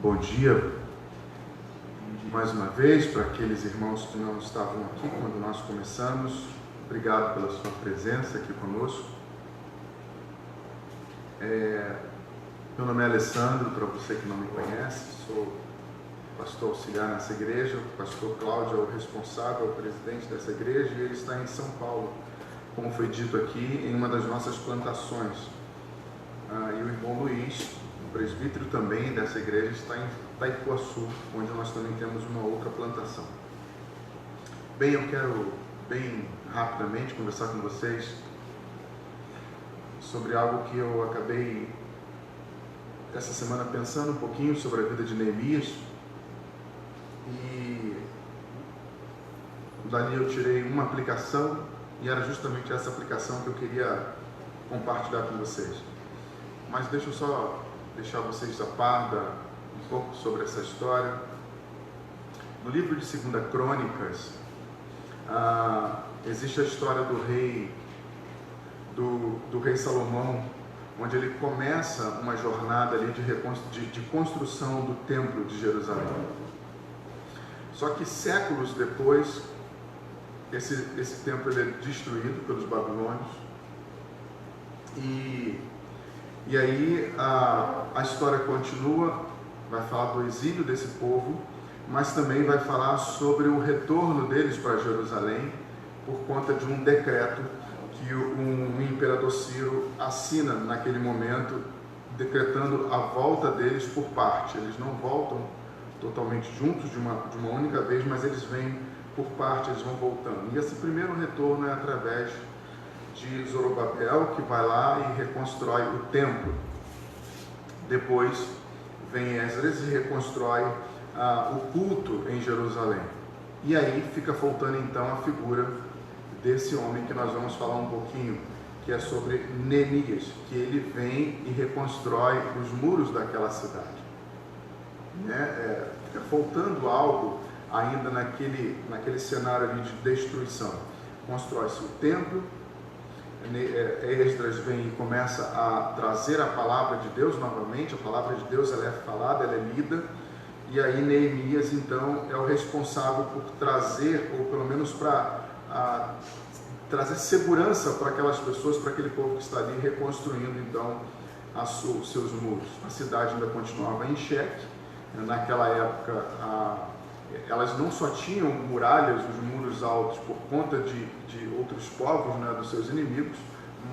Bom dia mais uma vez para aqueles irmãos que não estavam aqui quando nós começamos. Obrigado pela sua presença aqui conosco. Meu nome é Alessandro, para você que não me conhece, sou pastor auxiliar nessa igreja. O pastor Cláudio é o responsável, o presidente dessa igreja, e ele está em São Paulo, como foi dito aqui, em uma das nossas plantações. E o irmão Luiz, o presbítero também dessa igreja, está em Itaipuaçu, onde nós também temos uma outra plantação. Bem, eu quero bem rapidamente conversar com vocês sobre algo que eu acabei essa semana pensando um pouquinho sobre a vida de Neemias, e dali eu tirei uma aplicação, e era justamente essa aplicação que eu queria compartilhar com vocês. Mas deixa eu só deixar vocês a par um pouco sobre essa história. No livro de 2 Crônicas, existe a história do rei Salomão, onde ele começa uma jornada ali de construção do templo de Jerusalém. Só que séculos depois, esse templo ele é destruído pelos babilônios, e aí a história continua, vai falar do exílio desse povo, mas também vai falar sobre o retorno deles para Jerusalém, por conta de um decreto que o imperador Ciro assina naquele momento, decretando a volta deles por parte. Eles não voltam totalmente juntos de uma única vez, mas eles vêm por parte, eles vão voltando. E esse primeiro retorno é através de Zorobabel, que vai lá e reconstrói o templo. Depois vem Esdras e reconstrói o culto em Jerusalém. E aí fica faltando então a figura desse homem que nós vamos falar um pouquinho, que é sobre Neemias, que ele vem e reconstrói os muros daquela cidade. Fica faltando algo ainda naquele cenário ali de destruição. Constrói-se o templo, Esdras vem e começa a trazer a palavra de Deus novamente. A palavra de Deus ela é falada, ela é lida, e aí Neemias então é o responsável por trazer, ou pelo menos para trazer segurança para aquelas pessoas, para aquele povo que está ali, reconstruindo então os seus muros. A cidade ainda continuava em xeque. Naquela época elas não só tinham muralhas, os muros altos, por conta de outros povos, dos seus inimigos,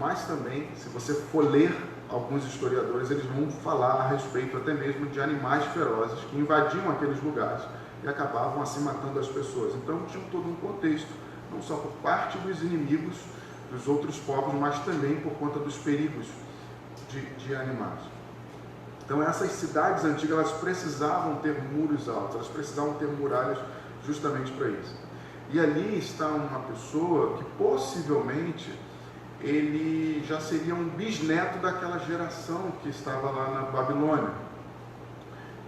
mas também, se você for ler alguns historiadores, eles vão falar a respeito até mesmo de animais ferozes que invadiam aqueles lugares e acabavam assim matando as pessoas. Então tinha todo um contexto, não só por parte dos inimigos dos outros povos, mas também por conta dos perigos de animais. Então essas cidades antigas, elas precisavam ter muros altos, elas precisavam ter muralhas justamente para isso. E ali está uma pessoa que possivelmente ele já seria um bisneto daquela geração que estava lá na Babilônia.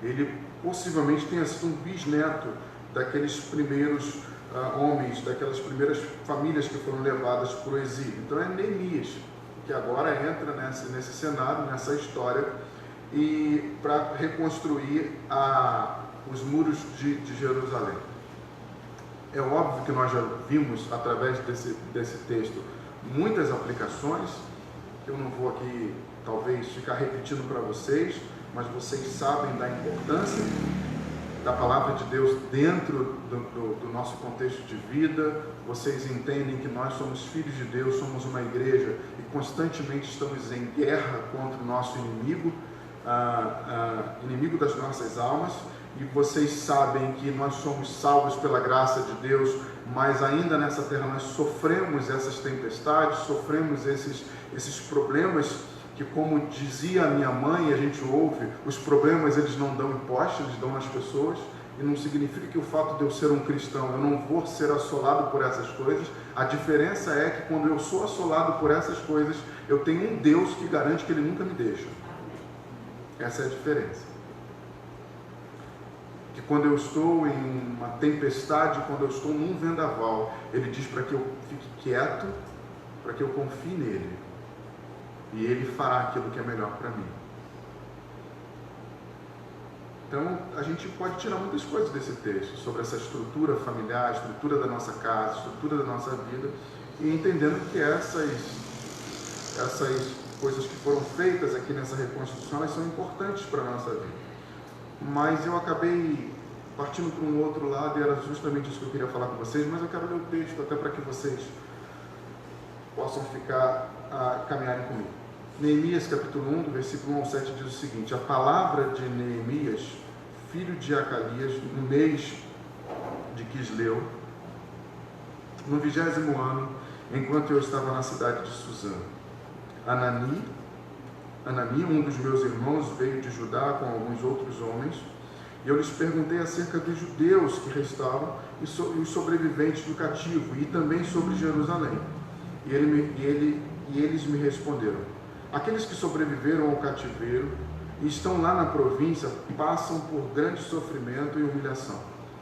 Ele possivelmente tenha sido um bisneto daqueles primeiros homens, daquelas primeiras famílias que foram levadas para o exílio. Então é Neemias que agora entra nesse cenário, nessa história, e para reconstruir os muros de Jerusalém. É óbvio que nós já vimos, através desse texto, muitas aplicações, que eu não vou aqui, talvez, ficar repetindo para vocês, mas vocês sabem da importância da palavra de Deus dentro do nosso contexto de vida. Vocês entendem que nós somos filhos de Deus, somos uma igreja e constantemente estamos em guerra contra o nosso inimigo, inimigo das nossas almas, e vocês sabem que nós somos salvos pela graça de Deus, mas ainda nessa terra nós sofremos essas tempestades, sofremos esses problemas que, como dizia a minha mãe, a gente ouve, os problemas eles não dão em poste, eles dão nas pessoas, e não significa que o fato de eu ser um cristão, eu não vou ser assolado por essas coisas. A diferença é que quando eu sou assolado por essas coisas, eu tenho um Deus que garante que Ele nunca me deixa. Essa é a diferença. Que quando eu estou em uma tempestade, quando eu estou num vendaval, Ele diz para que eu fique quieto, para que eu confie nele, e Ele fará aquilo que é melhor para mim. Então, a gente pode tirar muitas coisas desse texto, sobre essa estrutura familiar, estrutura da nossa casa, estrutura da nossa vida, e entendendo que essas coisas que foram feitas aqui nessa reconstrução, elas são importantes para a nossa vida. Mas eu acabei partindo para um outro lado, e era justamente isso que eu queria falar com vocês, mas eu quero ler o texto até para que vocês possam caminharem comigo. Neemias capítulo 1, do versículo 1 ao 7 diz o seguinte: a palavra de Neemias, filho de Acalias, no mês de Quisleu, no 20º ano, enquanto eu estava na cidade de Suzã. Anani, um dos meus irmãos, veio de Judá com alguns outros homens, e eu lhes perguntei acerca dos judeus que restavam e os sobreviventes do cativo, e também sobre Jerusalém. E eles me responderam: aqueles que sobreviveram ao cativeiro e estão lá na província passam por grande sofrimento e humilhação.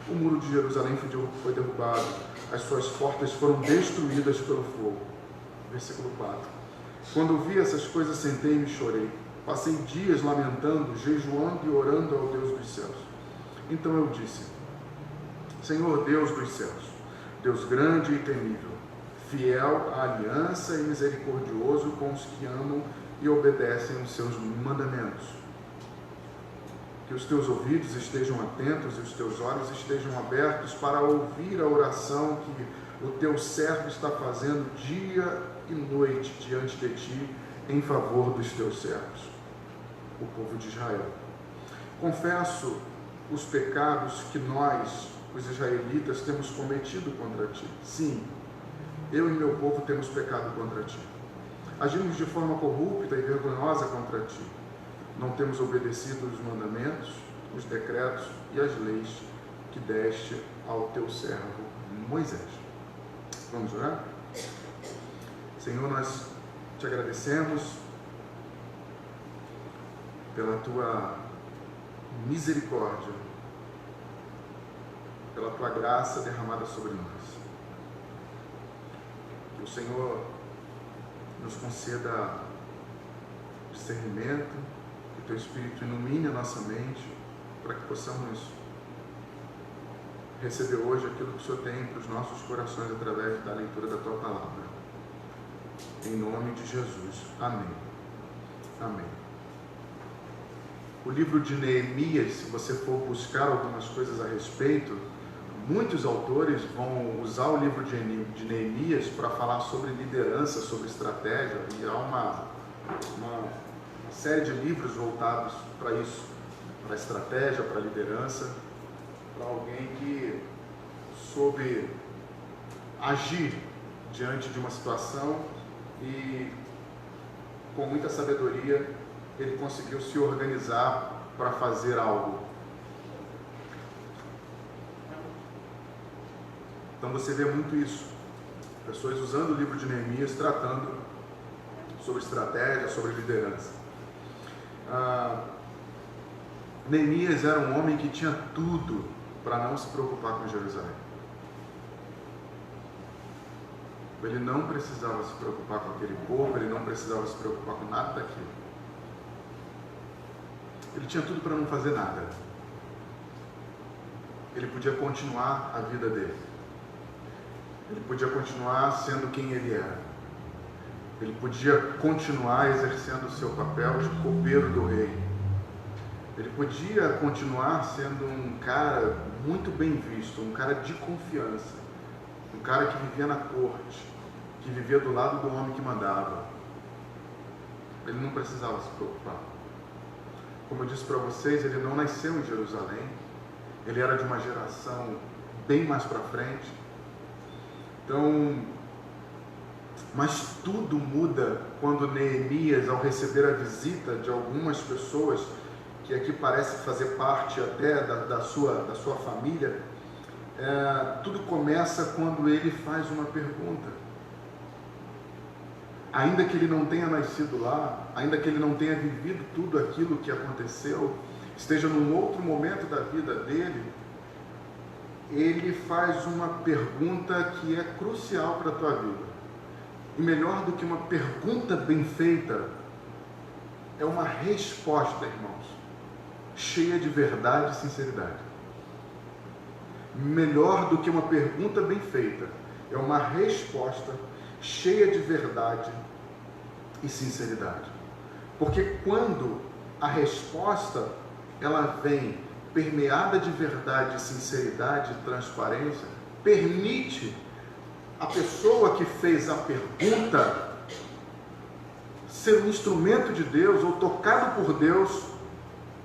O muro de Jerusalém foi derrubado, as suas portas foram destruídas pelo fogo. Versículo 4. Quando vi essas coisas, sentei-me e chorei. Passei dias lamentando, jejuando e orando ao Deus dos céus. Então eu disse: Senhor Deus dos céus, Deus grande e temível, fiel à aliança e misericordioso com os que amam e obedecem os seus mandamentos. Que os teus ouvidos estejam atentos e os teus olhos estejam abertos para ouvir a oração que o teu servo está fazendo dia e noite diante de ti em favor dos teus servos, o povo de Israel. Confesso os pecados que nós, os israelitas, temos cometido contra ti. Sim, eu e meu povo temos pecado contra ti. Agimos de forma corrupta e vergonhosa contra ti. Não temos obedecido os mandamentos, os decretos e as leis que deste ao teu servo Moisés. Vamos orar? Senhor, nós te agradecemos pela tua misericórdia, pela tua graça derramada sobre nós. Que o Senhor nos conceda discernimento, que o teu Espírito ilumine a nossa mente, para que possamos receber hoje aquilo que o Senhor tem para os nossos corações através da leitura da tua palavra. Em nome de Jesus. Amém. Amém. O livro de Neemias, se você for buscar algumas coisas a respeito, muitos autores vão usar o livro de Neemias para falar sobre liderança, sobre estratégia, e há uma série de livros voltados para isso, para estratégia, para liderança, para alguém que soube agir diante de uma situação e com muita sabedoria ele conseguiu se organizar para fazer algo. Então você vê muito isso, pessoas usando o livro de Neemias, tratando sobre estratégia, sobre liderança. Neemias era um homem que tinha tudo para não se preocupar com Jerusalém. Ele não precisava se preocupar com aquele povo, ele não precisava se preocupar com nada daquilo. Ele tinha tudo para não fazer nada. Ele podia continuar a vida dele. Ele podia continuar sendo quem ele era. Ele podia continuar exercendo o seu papel de copeiro do rei. Ele podia continuar sendo um cara muito bem visto, um cara de confiança, um cara que vivia na corte, que vivia do lado do homem que mandava. Ele não precisava se preocupar. Como eu disse para vocês, ele não nasceu em Jerusalém, ele era de uma geração bem mais para frente. Então, mas tudo muda quando Neemias, ao receber a visita de algumas pessoas que aqui parece fazer parte até da sua família, tudo começa quando ele faz uma pergunta. Ainda que ele não tenha nascido lá, ainda que ele não tenha vivido tudo aquilo que aconteceu, esteja num outro momento da vida dele, ele faz uma pergunta que é crucial para a tua vida. E melhor do que uma pergunta bem feita, é uma resposta, irmãos. cheia de verdade e sinceridade. Melhor do que uma pergunta bem feita é uma resposta cheia de verdade e sinceridade. Porque quando a resposta ela vem permeada de verdade, sinceridade e transparência, permite a pessoa que fez a pergunta ser um instrumento de Deus ou tocado por Deus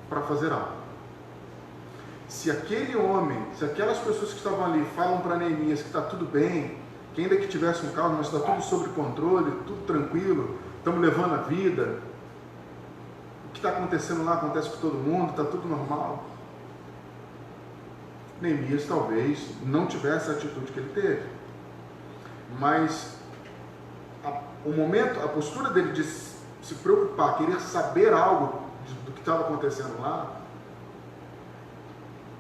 para fazer algo. Se aquele homem, se aquelas pessoas que estavam ali falam para Neemias que está tudo bem, que ainda que tivesse um caos, mas está tudo sob controle, tudo tranquilo, estamos levando a vida, o que está acontecendo lá acontece com todo mundo, está tudo normal. Neemias talvez não tivesse a atitude que ele teve, mas a postura dele de se preocupar, querer saber algo do que estava acontecendo lá,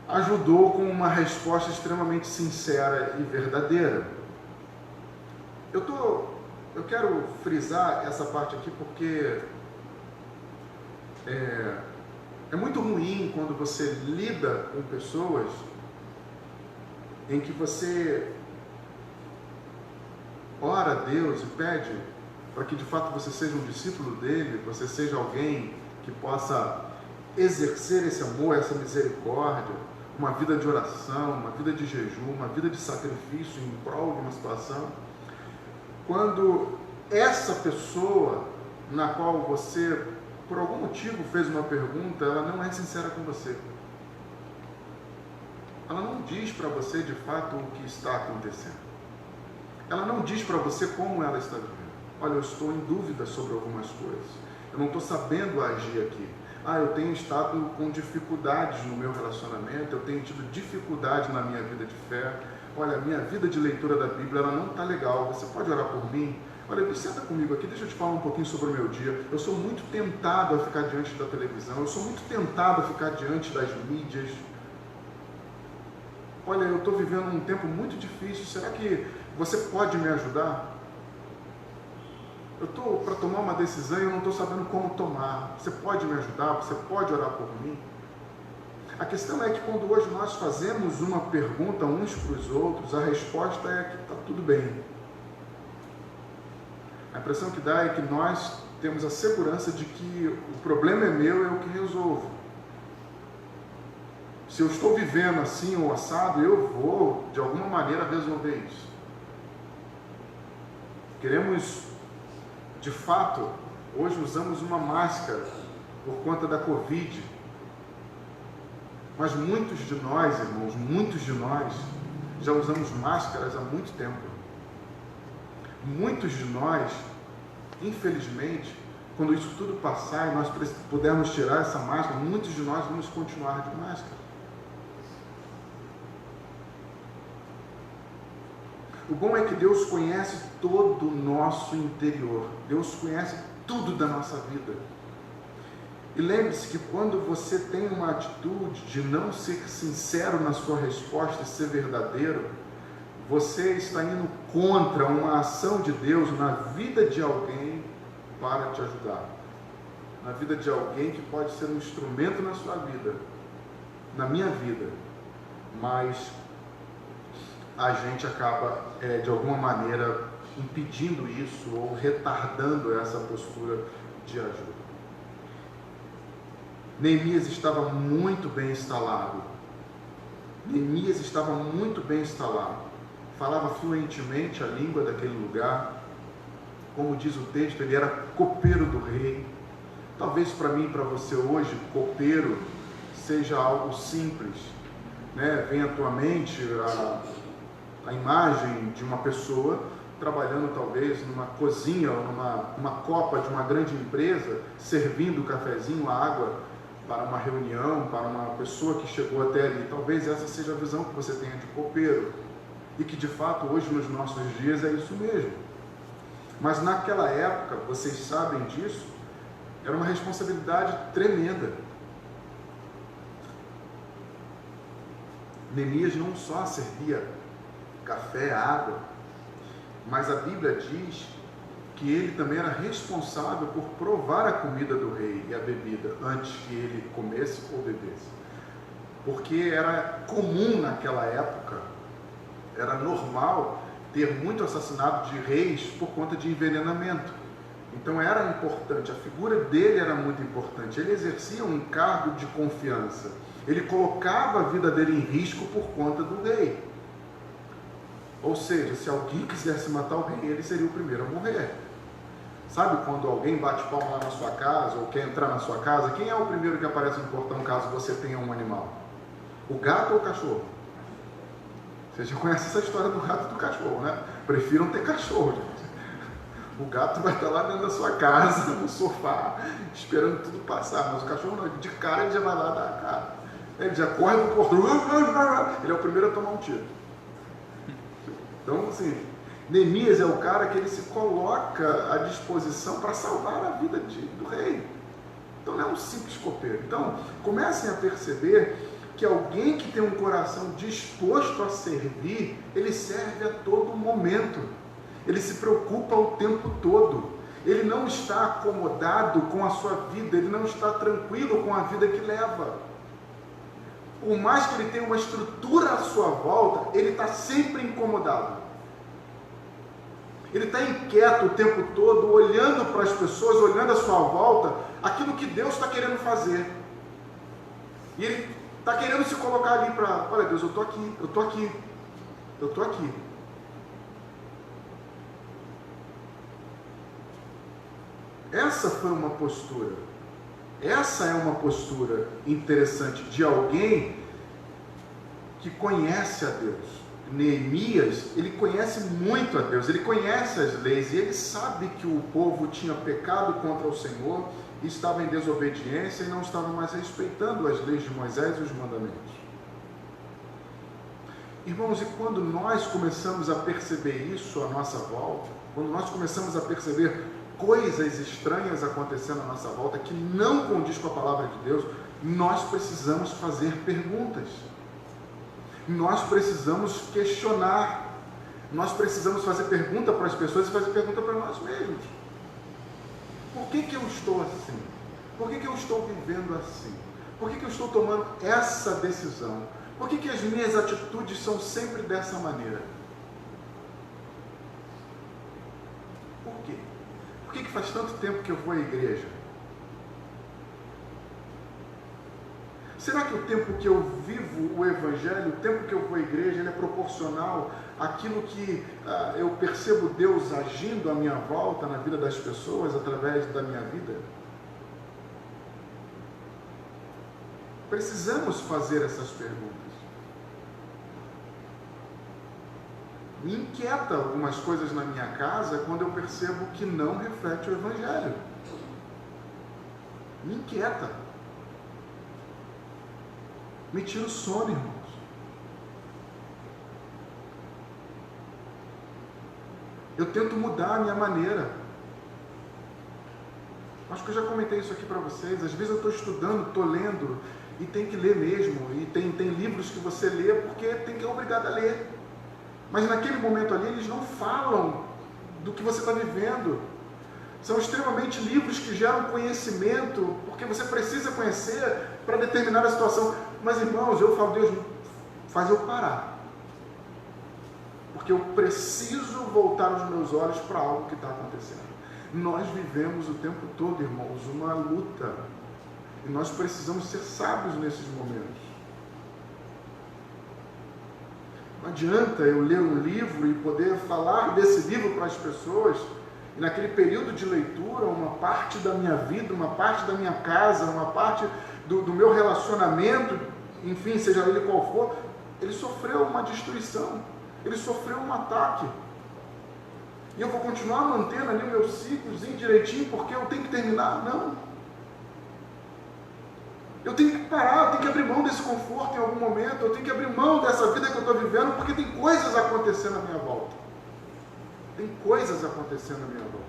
ajudou com uma resposta extremamente sincera e verdadeira. Eu quero frisar essa parte aqui porque é muito ruim quando você lida com pessoas em que você ora a Deus e pede para que de fato você seja um discípulo dele, você seja alguém que possa exercer esse amor, essa misericórdia, uma vida de oração, uma vida de jejum, uma vida de sacrifício em prol de uma situação. Quando essa pessoa na qual você, por algum motivo, fez uma pergunta, ela não é sincera com você. Ela não diz para você de fato o que está acontecendo. Ela não diz para você como ela está vivendo. Olha, eu estou em dúvida sobre algumas coisas. Eu não estou sabendo agir aqui. Eu tenho estado com dificuldades no meu relacionamento, eu tenho tido dificuldade na minha vida de fé. Olha, a minha vida de leitura da Bíblia, ela não está legal. Você pode orar por mim? Olha, senta comigo aqui, deixa eu te falar um pouquinho sobre o meu dia. Eu sou muito tentado a ficar diante da televisão, eu sou muito tentado a ficar diante das mídias. Olha, eu estou vivendo um tempo muito difícil, será que você pode me ajudar? Eu estou para tomar uma decisão e eu não estou sabendo como tomar. Você pode me ajudar? Você pode orar por mim? A questão é que quando hoje nós fazemos uma pergunta uns para os outros, a resposta é que está tudo bem. A impressão que dá é que nós temos a segurança de que o problema é meu, eu que resolvo. Se eu estou vivendo assim ou assado, eu vou, de alguma maneira, resolver isso. Queremos, de fato, hoje usamos uma máscara por conta da Covid. Mas muitos de nós, irmãos, muitos de nós já usamos máscaras há muito tempo. Muitos de nós, infelizmente, quando isso tudo passar e nós pudermos tirar essa máscara, muitos de nós vamos continuar de máscara. O bom é que Deus conhece todo o nosso interior. Deus conhece tudo da nossa vida. E lembre-se que quando você tem uma atitude de não ser sincero na sua resposta e ser verdadeiro, você está indo contra uma ação de Deus na vida de alguém para te ajudar. Na vida de alguém que pode ser um instrumento na sua vida, na minha vida. Mas a gente acaba, de alguma maneira, impedindo isso ou retardando essa postura de ajuda. Neemias estava muito bem instalado. Neemias estava muito bem instalado. Falava fluentemente a língua daquele lugar. Como diz o texto, ele era copeiro do rei. Talvez para mim e para você hoje, copeiro seja algo simples, né? Vem à tua mente a imagem de uma pessoa trabalhando talvez numa cozinha ou numa copa de uma grande empresa, servindo o cafezinho, a água para uma reunião, para uma pessoa que chegou até ali. Talvez essa seja a visão que você tenha de copeiro e que de fato hoje nos nossos dias é isso mesmo. Mas naquela época, vocês sabem disso, era uma responsabilidade tremenda. Neemias não só servia café, água, mas a Bíblia diz que ele também era responsável por provar a comida do rei e a bebida antes que ele comesse ou bebesse. Porque era comum naquela época, era normal ter muito assassinato de reis por conta de envenenamento. Então era importante, a figura dele era muito importante, ele exercia um cargo de confiança, ele colocava a vida dele em risco por conta do rei. Ou seja, se alguém quisesse matar o rei, ele seria o primeiro a morrer. Sabe quando alguém bate palma lá na sua casa, ou quer entrar na sua casa, quem é o primeiro que aparece no portão caso você tenha um animal? O gato ou o cachorro? Você já conhece essa história do gato e do cachorro, né? Prefiram ter cachorro, gente. O gato vai estar lá dentro da sua casa, no sofá, esperando tudo passar. Mas o cachorro não, de cara ele já vai lá dar a cara. Ele já corre pro portão, ele é o primeiro a tomar um tiro. Então, assim, Neemias é o cara que ele se coloca à disposição para salvar a vida do rei. Então não é um simples copeiro. Então, comecem a perceber que alguém que tem um coração disposto a servir, ele serve a todo momento. Ele se preocupa o tempo todo. Ele não está acomodado com a sua vida, ele não está tranquilo com a vida que leva. Por mais que ele tenha uma estrutura à sua volta, ele está sempre incomodado. Ele está inquieto o tempo todo, olhando para as pessoas, olhando à sua volta, aquilo que Deus está querendo fazer. E ele está querendo se colocar ali para, olha Deus, eu estou aqui, eu estou aqui, eu estou aqui. Essa foi uma postura. Essa é uma postura interessante de alguém que conhece a Deus. Neemias, ele conhece muito a Deus, ele conhece as leis e ele sabe que o povo tinha pecado contra o Senhor, estava em desobediência e não estava mais respeitando as leis de Moisés e os mandamentos. Irmãos, e quando nós começamos a perceber isso à nossa volta, quando nós começamos a perceber coisas estranhas acontecendo à nossa volta que não condiz com a palavra de Deus, nós precisamos fazer perguntas. Nós precisamos questionar. Nós precisamos fazer pergunta para as pessoas e fazer pergunta para nós mesmos. Por que eu estou assim? Por que eu estou vivendo assim? Por que eu estou tomando essa decisão? Por que as minhas atitudes são sempre dessa maneira? Por quê? Por que faz tanto tempo que eu vou à igreja? Será que o tempo que eu vivo o Evangelho, o tempo que eu vou à igreja, ele é proporcional àquilo que eu percebo Deus agindo à minha volta, na vida das pessoas, através da minha vida? Precisamos fazer essas perguntas. Me inquieta algumas coisas na minha casa quando eu percebo que não reflete o Evangelho. Me inquieta. Me tira o sono, irmãos. Eu tento mudar a minha maneira. Acho que eu já comentei isso aqui para vocês. Às vezes eu estou estudando, estou lendo, e tem que ler mesmo. E tem livros que você lê porque tem que é obrigado a ler. Mas naquele momento ali eles não falam do que você está vivendo. São extremamente livros que geram conhecimento, porque você precisa conhecer para determinada situação. Mas irmãos, eu falo, Deus, faz eu parar. Porque eu preciso voltar os meus olhos para algo que está acontecendo. Nós vivemos o tempo todo, irmãos, uma luta. E nós precisamos ser sábios nesses momentos. Não adianta eu ler um livro e poder falar desse livro para as pessoas, e naquele período de leitura, uma parte da minha vida, uma parte da minha casa, uma parte do meu relacionamento, enfim, seja ele qual for, ele sofreu uma destruição, ele sofreu um ataque. E eu vou continuar mantendo ali o meu ciclozinho direitinho, porque eu tenho que terminar? Não. Eu tenho que parar, eu tenho que abrir mão desse conforto em algum momento, eu tenho que abrir mão dessa vida que eu estou vivendo, porque tem coisas acontecendo à minha volta. Tem coisas acontecendo à minha volta.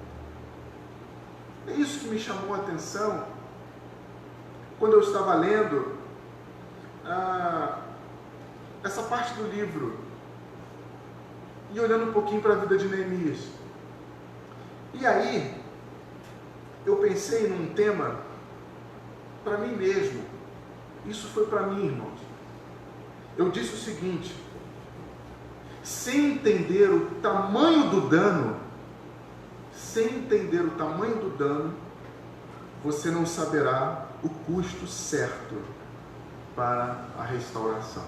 É isso que me chamou a atenção quando eu estava lendo essa parte do livro e olhando um pouquinho para a vida de Neemias. E aí, eu pensei num tema para mim mesmo. Isso foi para mim, irmãos. Eu disse o seguinte: sem entender o tamanho do dano, você não saberá o custo certo para a restauração.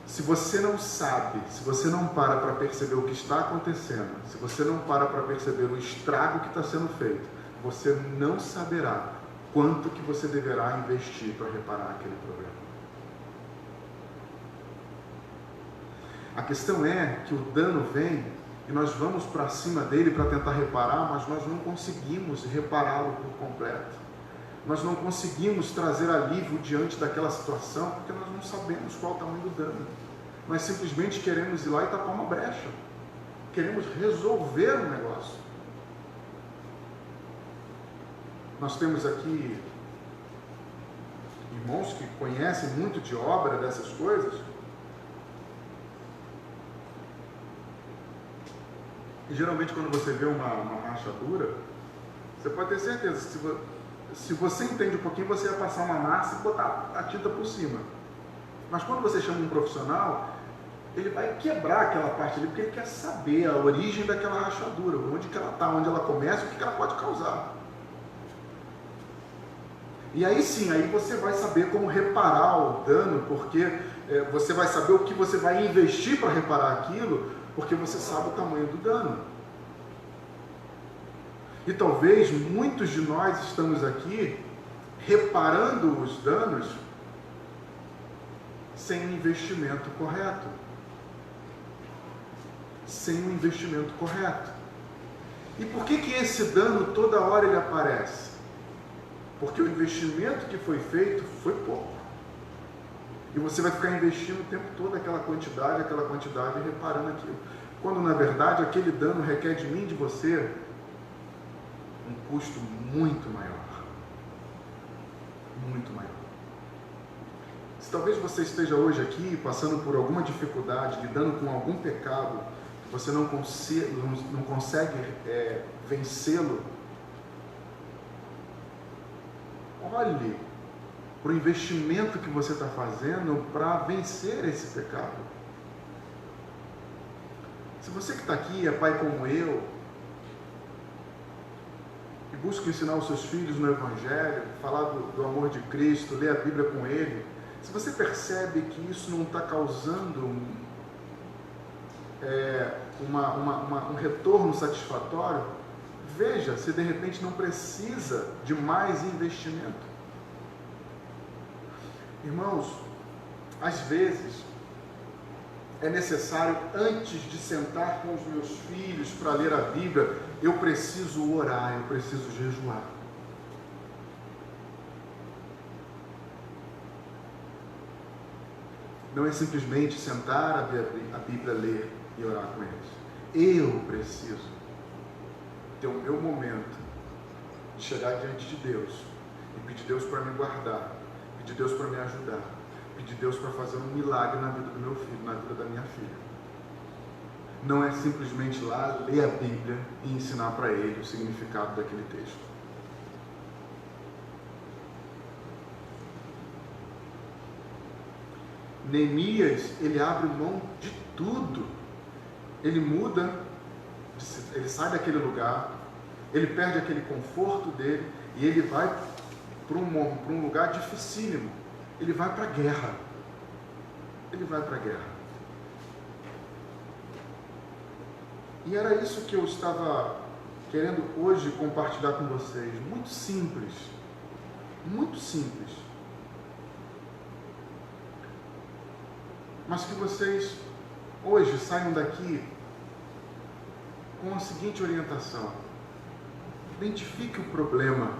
Se você não sabe, se você não para perceber o que está acontecendo, se você não para perceber o estrago que está sendo feito, você não saberá quanto que você deverá investir para reparar aquele problema. A questão é que o dano vem e nós vamos para cima dele para tentar reparar, mas nós não conseguimos repará-lo por completo. Nós não conseguimos trazer alívio diante daquela situação, porque nós não sabemos qual é o tamanho do dano. Nós simplesmente queremos ir lá e tapar uma brecha. Queremos resolver o negócio. Nós temos aqui irmãos que conhecem muito de obra dessas coisas. E geralmente quando você vê uma rachadura, você pode ter certeza que se você entende um pouquinho, você ia passar uma massa e botar a tinta por cima. Mas quando você chama um profissional, ele vai quebrar aquela parte ali, porque ele quer saber a origem daquela rachadura, onde que ela está, onde ela começa, o que ela pode causar. E aí sim, aí você vai saber como reparar o dano, porque você vai saber o que você vai investir para reparar aquilo, porque você sabe o tamanho do dano. E talvez muitos de nós estamos aqui reparando os danos sem um investimento correto. Sem um investimento correto. E por que esse dano toda hora ele aparece? Porque o investimento que foi feito foi pouco. E você vai ficar investindo o tempo todo aquela quantidade, reparando aquilo. Quando na verdade aquele dano requer de mim, de você, um custo muito maior. Muito maior. Se talvez você esteja hoje aqui passando por alguma dificuldade, lidando com algum pecado, que você não consegue vencê-lo, olhe para o investimento que você está fazendo para vencer esse pecado. Se você que está aqui é pai como eu, e busca ensinar os seus filhos no Evangelho, falar do amor de Cristo, ler a Bíblia com ele, se você percebe que isso não está causando um retorno satisfatório, veja se de repente não precisa de mais investimento. Irmãos, às vezes é necessário, antes de sentar com os meus filhos para ler a Bíblia, eu preciso orar, eu preciso jejuar. Não é simplesmente sentar, a Bíblia, ler e orar com eles. Eu preciso ter o meu momento de chegar diante de Deus e pedir Deus para me guardar, pedir Deus para me ajudar, pedir Deus para fazer um milagre na vida do meu filho, na vida da minha filha. Não é simplesmente lá ler a Bíblia e ensinar para ele o significado daquele texto. Neemias, ele abre mão de tudo. Ele muda, ele sai daquele lugar, ele perde aquele conforto dele e ele vai para um lugar dificílimo. Ele vai para a guerra. Ele vai para a guerra. E era isso que eu estava querendo hoje compartilhar com vocês. Muito simples. Muito simples. Mas que vocês hoje saiam daqui com a seguinte orientação: identifique o problema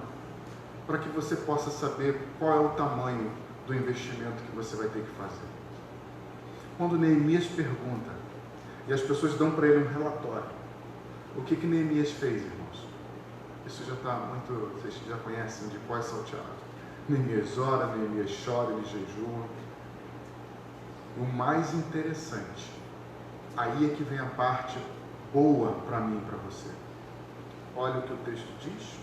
para que você possa saber qual é o tamanho do investimento que você vai ter que fazer. Quando Neemias pergunta, e as pessoas dão para ele um relatório, o que Neemias fez, irmãos? Isso já está muito, vocês já conhecem de qual é salteado. Neemias ora, Neemias chora, ele jejua. O mais interessante, aí é que vem a parte boa para mim e para você. Olha o que o texto diz.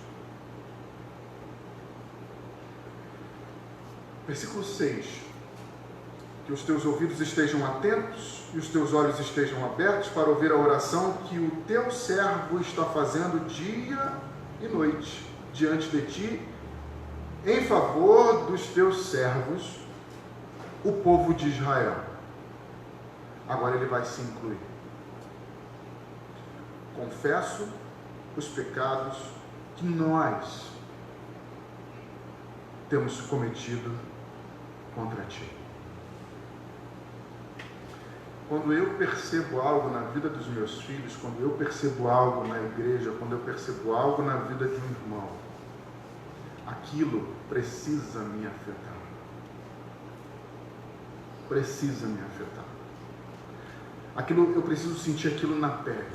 Versículo 6. Que os teus ouvidos estejam atentos e os teus olhos estejam abertos para ouvir a oração que o teu servo está fazendo dia e noite diante de ti, em favor dos teus servos, o povo de Israel. Agora ele vai se incluir. Confesso os pecados que nós temos cometido contra ti. Quando eu percebo algo na vida dos meus filhos, quando eu percebo algo na igreja, quando eu percebo algo na vida de um irmão, aquilo precisa me afetar. Precisa me afetar. Aquilo, eu preciso sentir aquilo na pele.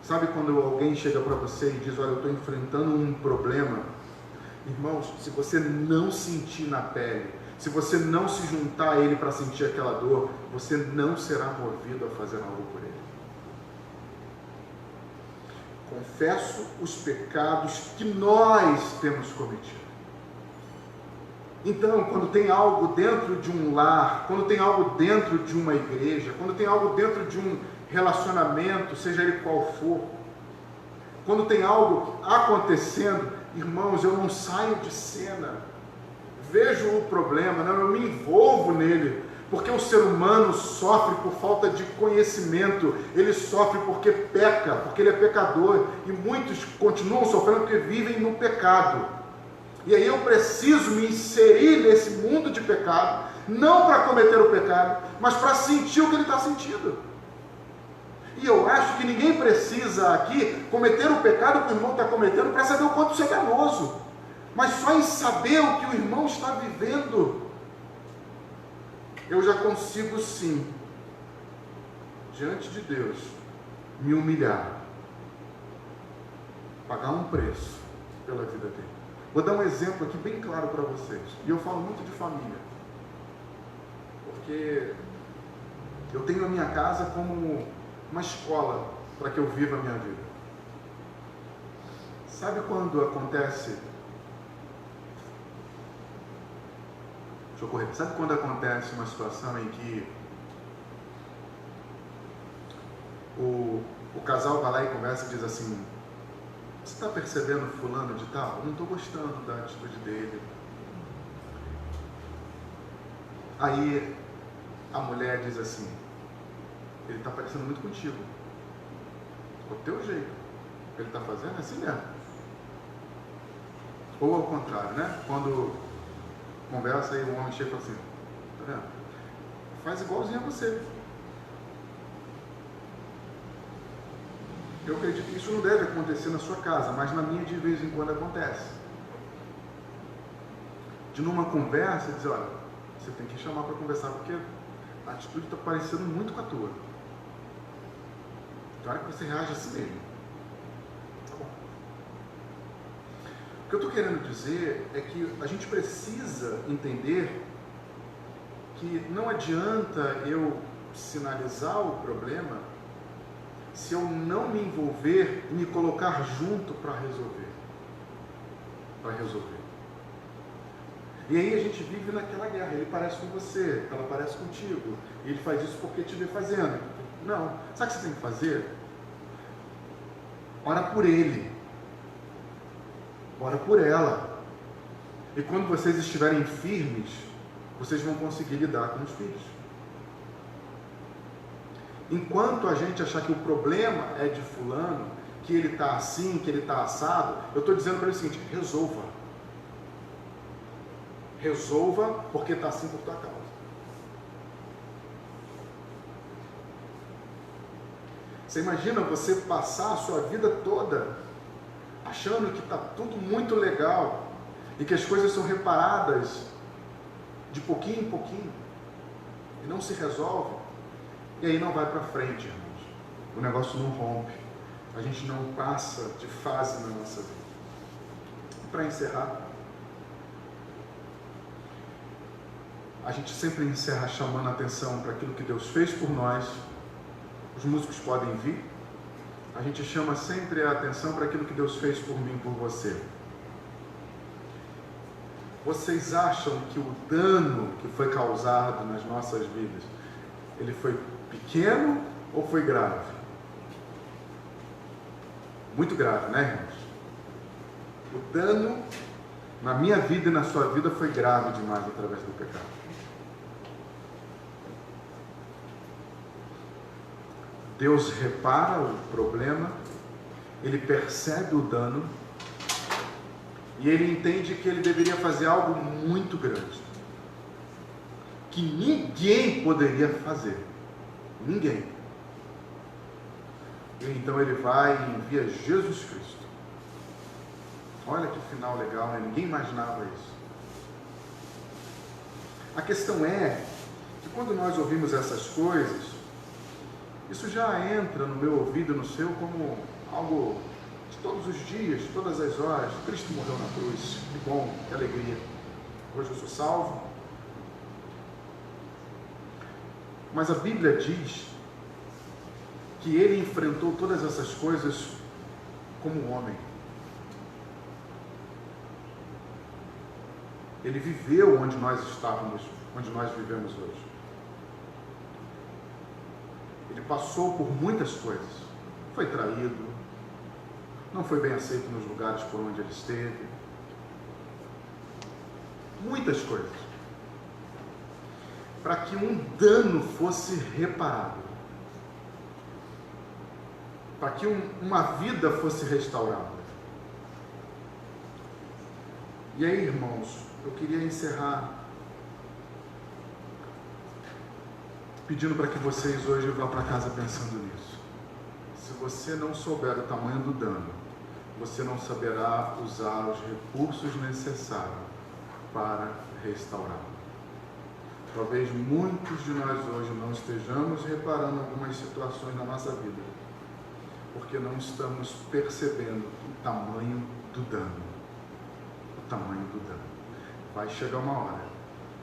Sabe quando alguém chega para você e diz, olha, eu estou enfrentando um problema? Irmãos, se você não sentir na pele, se você não se juntar a ele para sentir aquela dor, você não será movido a fazer algo por ele. Confesso os pecados que nós temos cometido. Então, quando tem algo dentro de um lar, quando tem algo dentro de uma igreja, quando tem algo dentro de um relacionamento, seja ele qual for, quando tem algo acontecendo, irmãos, eu não saio de cena, vejo o problema, não, eu me envolvo nele, porque o ser humano sofre por falta de conhecimento, ele sofre porque peca, porque ele é pecador, e muitos continuam sofrendo porque vivem no pecado. E aí eu preciso me inserir nesse mundo de pecado, não para cometer o pecado, mas para sentir o que ele está sentindo. E eu acho que ninguém precisa aqui cometer o pecado que o irmão está cometendo para saber o quanto isso é danoso, mas só em saber o que o irmão está vivendo, eu já consigo sim, diante de Deus, me humilhar, pagar um preço pela vida dele. Vou dar um exemplo aqui bem claro para vocês, e eu falo muito de família, porque eu tenho a minha casa como uma escola para que eu viva a minha vida. Sabe quando acontece... Deixa eu correr. Sabe quando acontece uma situação em que o casal vai lá e conversa e diz assim, você está percebendo fulano de tal? Eu não estou gostando da atitude dele. Aí a mulher diz assim, ele está parecendo muito contigo. O teu jeito. O que ele está fazendo é assim mesmo. Ou ao contrário, né? Quando conversa e o homem chega e fala assim, tá vendo? Faz igualzinho a você. Eu acredito que isso não deve acontecer na sua casa, mas na minha de vez em quando acontece. De numa conversa, dizer, olha, você tem que chamar para conversar, porque a atitude está parecendo muito com a tua. Então, hora que você reage assim mesmo. Tá bom. O que eu estou querendo dizer é que a gente precisa entender que não adianta eu sinalizar o problema se eu não me envolver e me colocar junto para resolver. E aí a gente vive naquela guerra, ele parece com você, ela parece contigo, e ele faz isso porque te vê fazendo. Não, sabe o que você tem que fazer? Ora por ele, ora por ela, e quando vocês estiverem firmes, vocês vão conseguir lidar com os filhos. Enquanto a gente achar que o problema é de fulano, que ele está assim, que ele está assado, eu estou dizendo para ele o seguinte, resolva. Resolva porque está assim por tua causa. Você imagina você passar a sua vida toda achando que está tudo muito legal e que as coisas são reparadas de pouquinho em pouquinho e não se resolve. E aí não vai para frente, irmãos. O negócio não rompe. A gente não passa de fase na nossa vida. E para encerrar, a gente sempre encerra chamando a atenção para aquilo que Deus fez por nós. Os músicos podem vir. a gente chama sempre a atenção para aquilo que Deus fez por mim, por você. Vocês acham que o dano que foi causado nas nossas vidas, ele foi pequeno ou foi grave? Muito grave, né, irmãos? O dano na minha vida e na sua vida foi grave demais através do pecado. Deus repara o problema, Ele percebe o dano e Ele entende que Ele deveria fazer algo muito grande, que ninguém poderia fazer. Ninguém. E então Ele vai e envia Jesus Cristo. Olha que final legal, né? Ninguém imaginava isso. A questão é que quando nós ouvimos essas coisas, isso já entra no meu ouvido e no seu como algo de todos os dias, de todas as horas. Cristo morreu na cruz, que bom, que alegria. Hoje eu sou salvo. Mas a Bíblia diz que Ele enfrentou todas essas coisas como homem. Ele viveu onde nós estávamos, onde nós vivemos hoje. Ele passou por muitas coisas. Foi traído, não foi bem aceito nos lugares por onde ele esteve. Muitas coisas. Para que um dano fosse reparado. Para que uma vida fosse restaurada. E aí, irmãos, eu queria encerrar pedindo para que vocês hoje vá para casa pensando nisso. Se você não souber o tamanho do dano, você não saberá usar os recursos necessários para restaurar. Talvez muitos de nós hoje não estejamos reparando algumas situações na nossa vida, porque não estamos percebendo o tamanho do dano. O tamanho do dano. Vai chegar uma hora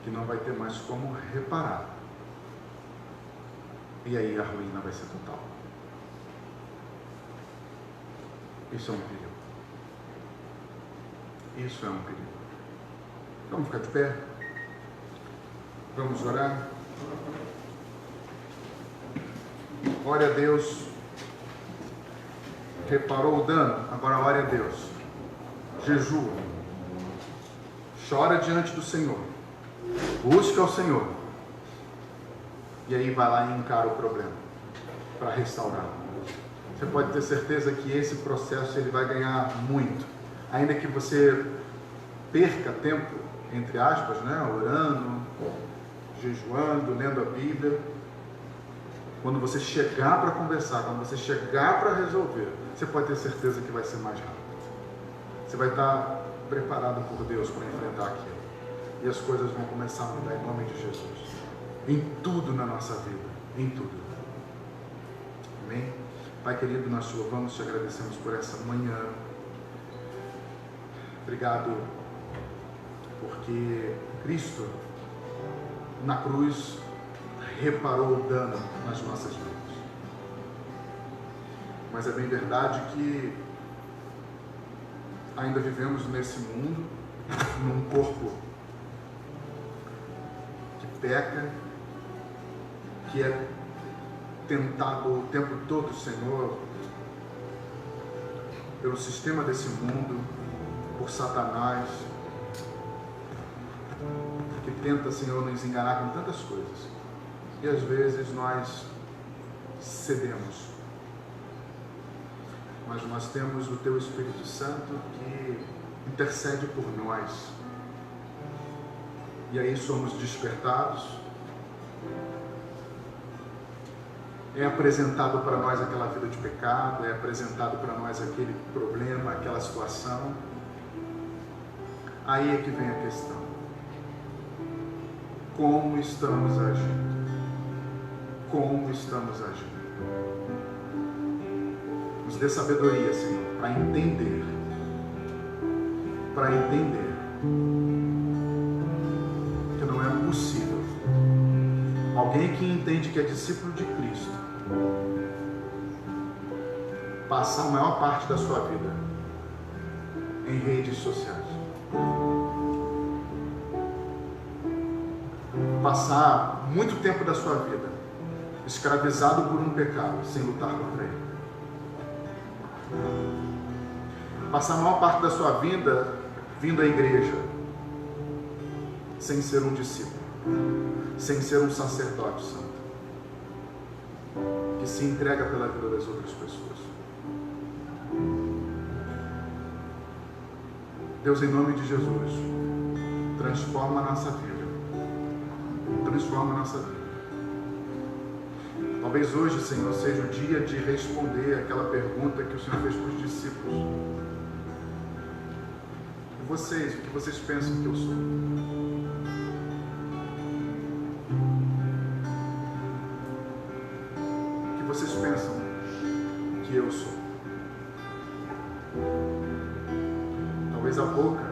que não vai ter mais como reparar. E aí a ruína vai ser total. Isso é um perigo. Isso é um perigo. Vamos ficar de pé? Vamos orar? Ore a Deus. Reparou o dano? Agora ore a Deus. Jejua. Chora diante do Senhor. Busca o Senhor. E aí vai lá e encara o problema para restaurar. Você pode ter certeza que esse processo ele vai ganhar muito. Ainda que você perca tempo, entre aspas, né? Orando, jejuando, lendo a Bíblia. Quando você chegar para conversar, quando você chegar para resolver, você pode ter certeza que vai ser mais rápido. Você vai estar preparado por Deus para enfrentar aquilo. E as coisas vão começar a mudar em nome de Jesus. Em tudo na nossa vida. Em tudo. Amém? Pai querido, nós te louvamos, te agradecemos por essa manhã. Obrigado porque Cristo na cruz reparou o dano nas nossas vidas. Mas é bem verdade que ainda vivemos nesse mundo, num corpo que peca, que é tentado o tempo todo, Senhor, pelo sistema desse mundo, por Satanás, que tenta, Senhor, nos enganar com tantas coisas. E às vezes nós cedemos. Mas nós temos o Teu Espírito Santo que intercede por nós. E aí somos despertados. É apresentado para nós aquela vida de pecado, é apresentado para nós aquele problema, aquela situação. Aí é que vem a questão. Como estamos agindo? Como estamos agindo? Nos dê sabedoria, Senhor, para entender. Para entender que não é possível alguém que entende que é discípulo de Cristo passar a maior parte da sua vida em redes sociais. Passar muito tempo da sua vida escravizado por um pecado, sem lutar contra ele. Passar a maior parte da sua vida vindo à igreja, sem ser um discípulo, sem ser um sacerdote santo, que se entrega pela vida das outras pessoas. Deus, em nome de Jesus, transforma a nossa vida. Transforma a nossa vida. Talvez hoje, Senhor, seja o dia de responder aquela pergunta que o Senhor fez para os discípulos. E vocês, o que vocês pensam que eu sou? O que vocês pensam que eu sou? Talvez a boca,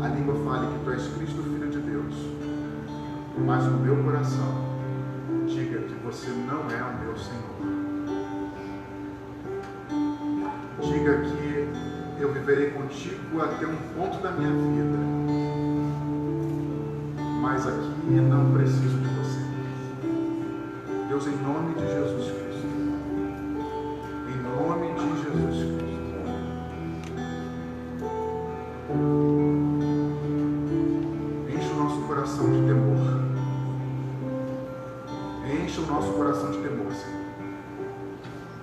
a língua fale que tu és Cristo, Filho de Deus, mas no meu coração diga que você não é o meu Senhor. Diga que eu viverei contigo até um ponto da minha vida, mas aqui não preciso de você. Deus, em nome de Jesus Cristo, em nome de Jesus Cristo, enche o nosso coração de temor. Enche o nosso coração de temor, Senhor.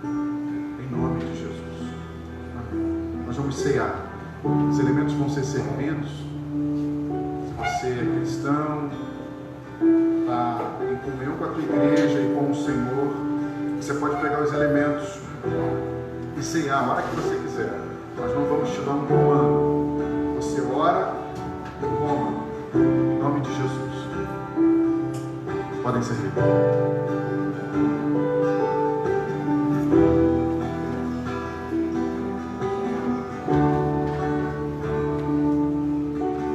Em nome de Jesus. Amém. Nós vamos cear. Os elementos vão ser servidos. Se você é cristão, está em comunhão com a tua igreja e com o Senhor, você pode pegar os elementos e cear a hora que você quiser. Nós não vamos te dar um comando. Você ora e coma. Em nome de Jesus. Podem servir.